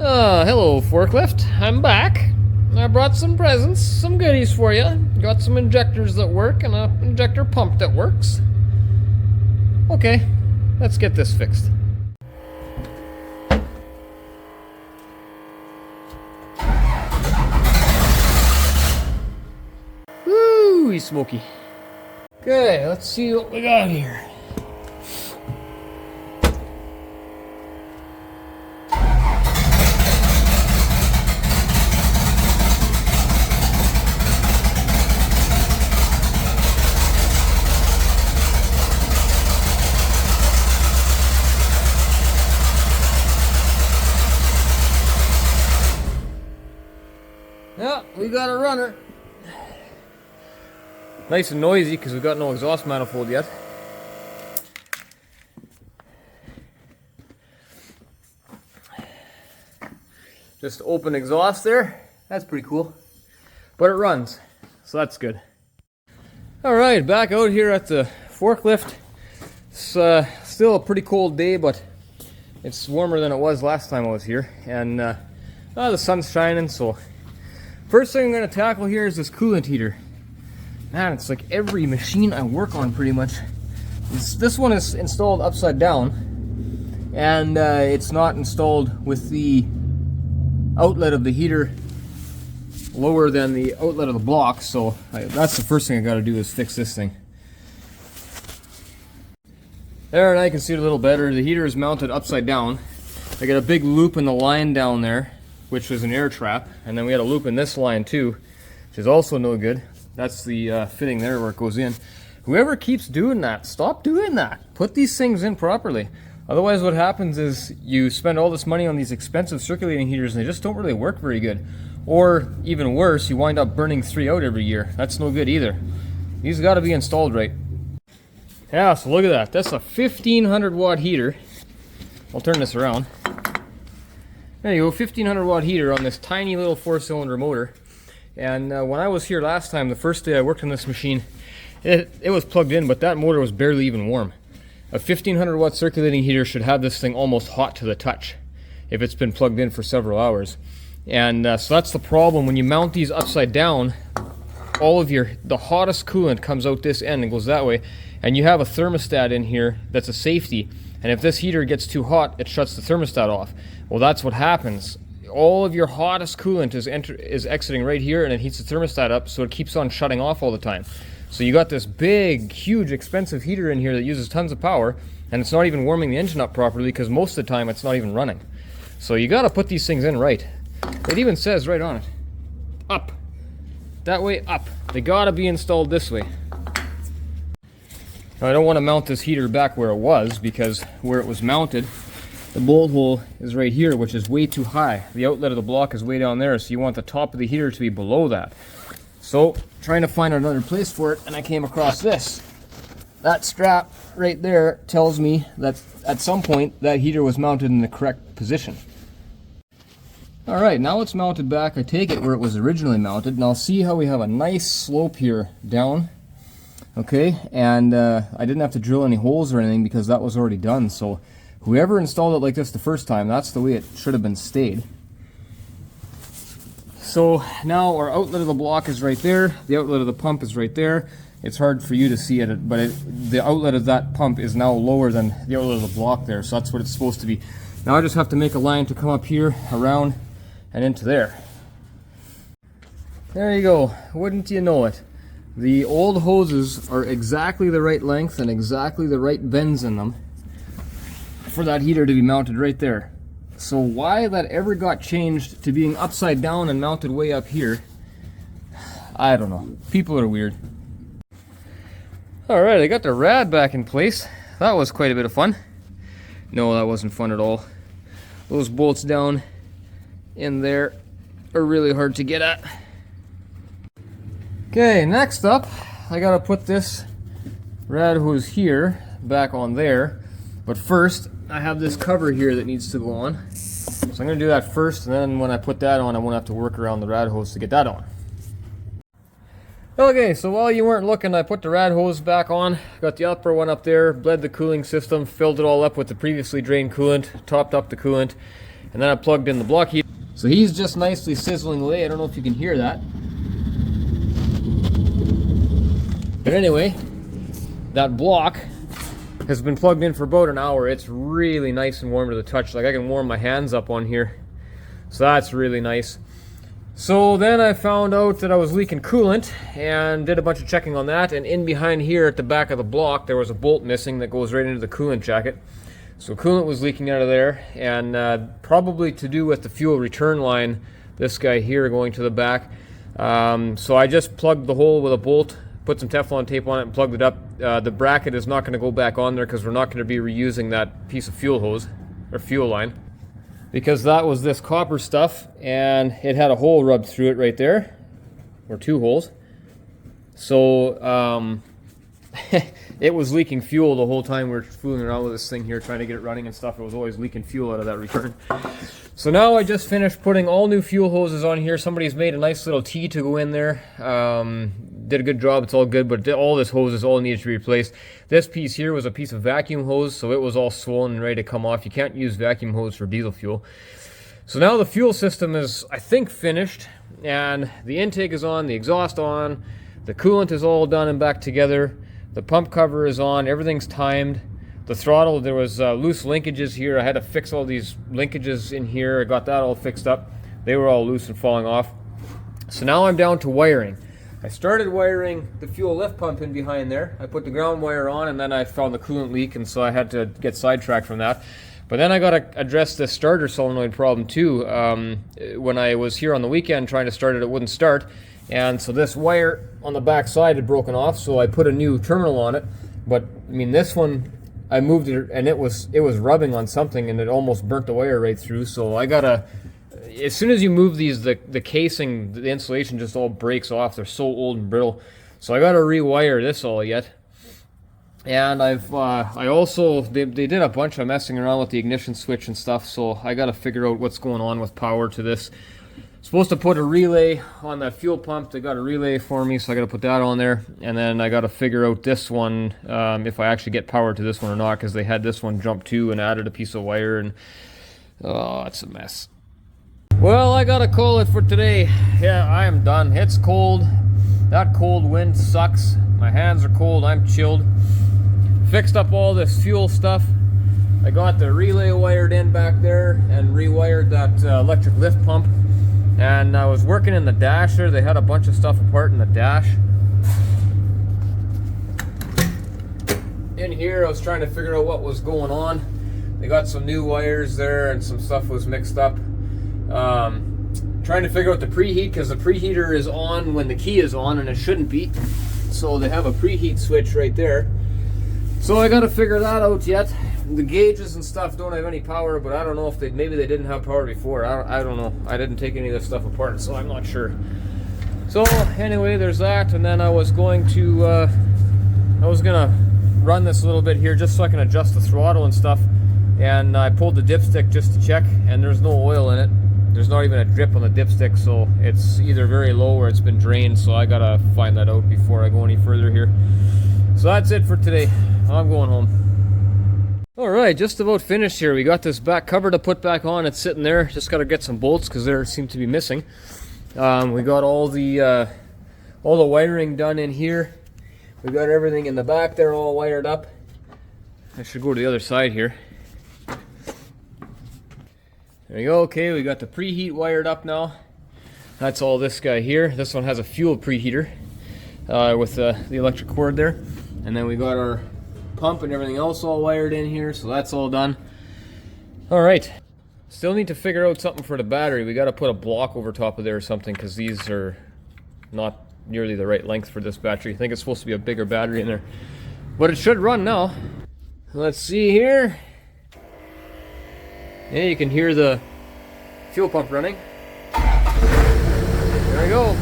Hello, forklift. I'm back. I brought some presents, some goodies for you. Got some injectors that work and an injector pump that works. Okay, let's get this fixed. Woo, smoky. Okay, let's see what we got here. Yeah, we got a runner. Nice and noisy because we've got no exhaust manifold yet. Just open exhaust there. That's pretty cool. But it runs, so that's good. Alright, back out here at the forklift. It's still a pretty cold day, but it's warmer than it was last time I was here. And the sun's shining, so first thing I'm going to tackle here is this coolant heater. Man, it's like every machine I work on pretty much. This one is installed upside down, and it's not installed with the outlet of the heater lower than the outlet of the block, so that's the first thing I got to do is fix this thing. There, and I can see it a little better. The heater is mounted upside down. I got a big loop in the line down there, which was an air trap, and then we had a loop in this line too, which is also no good. That's the fitting there where it goes in. Whoever keeps doing that, stop doing that. Put these things in properly. Otherwise what happens is you spend all this money on these expensive circulating heaters and they just don't really work very good. Or even worse, you wind up burning 3 out every year. That's no good either. These got to be installed right. Yeah, so look at that. That's a 1500 watt heater. I'll turn this around. There you go, 1500 watt heater on this tiny little 4-cylinder motor. And when I was here last time, the first day I worked on this machine, it was plugged in, but that motor was barely even warm. A 1500 watt circulating heater should have this thing almost hot to the touch if it's been plugged in for several hours. And so that's the problem. When you mount these upside down, all of the hottest coolant comes out this end and goes that way. And you have a thermostat in here that's a safety. And if this heater gets too hot, it shuts the thermostat off. Well, that's what happens. All of your hottest coolant is exiting right here, and it heats the thermostat up, so it keeps on shutting off all the time. So you got this big, huge, expensive heater in here that uses tons of power, and it's not even warming the engine up properly because most of the time it's not even running. So you got to put these things in right. It even says right on it, up. That way, up. They got to be installed this way. Now, I don't want to mount this heater back where it was, because where it was mounted, the bolt hole is right here, which is way too high. The outlet of the block is way down there, so you want the top of the heater to be below that. So, trying to find another place for it, and I came across this. That strap right there tells me that at some point that heater was mounted in the correct position. Alright, now it's mounted back. I take it where it was originally mounted, and I'll see how we have a nice slope here down. Okay, and I didn't have to drill any holes or anything because that was already done, so whoever installed it like this the first time, that's the way it should have been stayed. So now our outlet of the block is right there, the outlet of the pump is right there. It's hard for you to see it, but the outlet of that pump is now lower than the outlet of the block there, so that's what it's supposed to be. Now I just have to make a line to come up here, around, and into there. There you go, wouldn't you know it. The old hoses are exactly the right length and exactly the right bends in them for that heater to be mounted right there. So why that ever got changed to being upside down and mounted way up here, I don't know. People are weird. Alright, I got the rad back in place. That was quite a bit of fun. No, that wasn't fun at all. Those bolts down in there are really hard to get at. Okay, next up, I gotta put this rad hose here back on there. But first, I have this cover here that needs to go on. So I'm going to do that first, and then when I put that on, I won't have to work around the rad hose to get that on. Okay, so while you weren't looking, I put the rad hose back on. Got the upper one up there, bled the cooling system, filled it all up with the previously drained coolant, topped up the coolant, and then I plugged in the block heater. So he's just nicely sizzling away. I don't know if you can hear that. But anyway, that block has been plugged in for about an hour. It's really nice and warm to the touch. Like I can warm my hands up on here. So that's really nice. So then I found out that I was leaking coolant and did a bunch of checking on that. And in behind here at the back of the block, there was a bolt missing that goes right into the coolant jacket. So coolant was leaking out of there, and probably to do with the fuel return line, this guy here going to the back. So I just plugged the hole with a bolt, put some Teflon tape on it and plugged it up. The bracket is not going to go back on there because we're not going to be reusing that piece of fuel hose or fuel line, because that was this copper stuff and it had a hole rubbed through it right there, or two holes. So it was leaking fuel the whole time we were fooling around with this thing here trying to get it running and stuff. It was always leaking fuel out of that return. So now I just finished putting all new fuel hoses on here. Somebody's made a nice little T to go in there. Did a good job, it's all good, but all this hoses all needed to be replaced. This piece here was a piece of vacuum hose, so it was all swollen and ready to come off. You can't use vacuum hose for diesel fuel. So now the fuel system is, I think, finished, and the intake is on, the exhaust on, the coolant is all done and back together, the pump cover is on, everything's timed. The throttle, there was loose linkages here. I had to fix all these linkages in here. I got that all fixed up. They were all loose and falling off. So now I'm down to wiring. I started wiring the fuel lift pump in behind there. I put the ground wire on, and then I found the coolant leak, and so I had to get sidetracked from that. But then I got to address this starter solenoid problem too. When I was here on the weekend trying to start it, it wouldn't start. And so this wire on the back side had broken off, so I put a new terminal on it. But I mean, this one, I moved it and it was rubbing on something, and it almost burnt the wire right through. So I gotta, as soon as you move these, the casing, the insulation just all breaks off. They're so old and brittle. So I gotta rewire this all yet. And I also, they did a bunch of messing around with the ignition switch and stuff, so I gotta figure out what's going on with power to this. Supposed to put a relay on that fuel pump. They got a relay for me, so I got to put that on there. And then I got to figure out this one, if I actually get power to this one or not, because they had this one jump too and added a piece of wire, and oh, it's a mess. Well, I got to call it for today. Yeah, I am done. It's cold. That cold wind sucks. My hands are cold. I'm chilled. Fixed up all this fuel stuff. I got the relay wired in back there and rewired that electric lift pump. And I was working in the dasher. They had a bunch of stuff apart in the dash. In here, I was trying to figure out what was going on. They got some new wires there and some stuff was mixed up. Trying to figure out the preheat, because the preheater is on when the key is on, and it shouldn't be. So they have a preheat switch right there. So I got to figure that out yet. The gauges and stuff don't have any power, but I don't know if maybe they didn't have power before. I don't know. I didn't take any of this stuff apart, so I'm not sure. So anyway, there's that, and then I was going to run this a little bit here just so I can adjust the throttle and stuff. And I pulled the dipstick just to check, and there's no oil in it. There's not even a drip on the dipstick, so it's either very low or it's been drained. So I gotta find that out before I go any further here. So that's it for today. I'm going home. Alright, just about finished here. We got this back cover to put back on. It's sitting there. Just got to get some bolts because they seem to be missing. We got all the wiring done in here. We got everything in the back there all wired up. I should go to the other side here. There we go. Okay, we got the preheat wired up now. That's all this guy here. This one has a fuel preheater with the electric cord there. And then we got our pump and everything else all wired in here, so that's all done. All right, still need to figure out something for the battery. We got to put a block over top of there or something, because these are not nearly the right length for this battery. I think it's supposed to be a bigger battery in there, but it should run now. Let's see here. Yeah, you can hear the fuel pump running. There we go.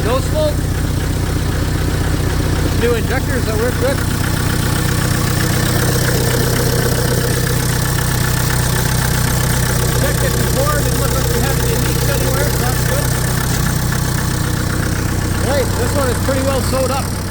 No smoke. New injectors that work good. Alright, this one is pretty well sewed up.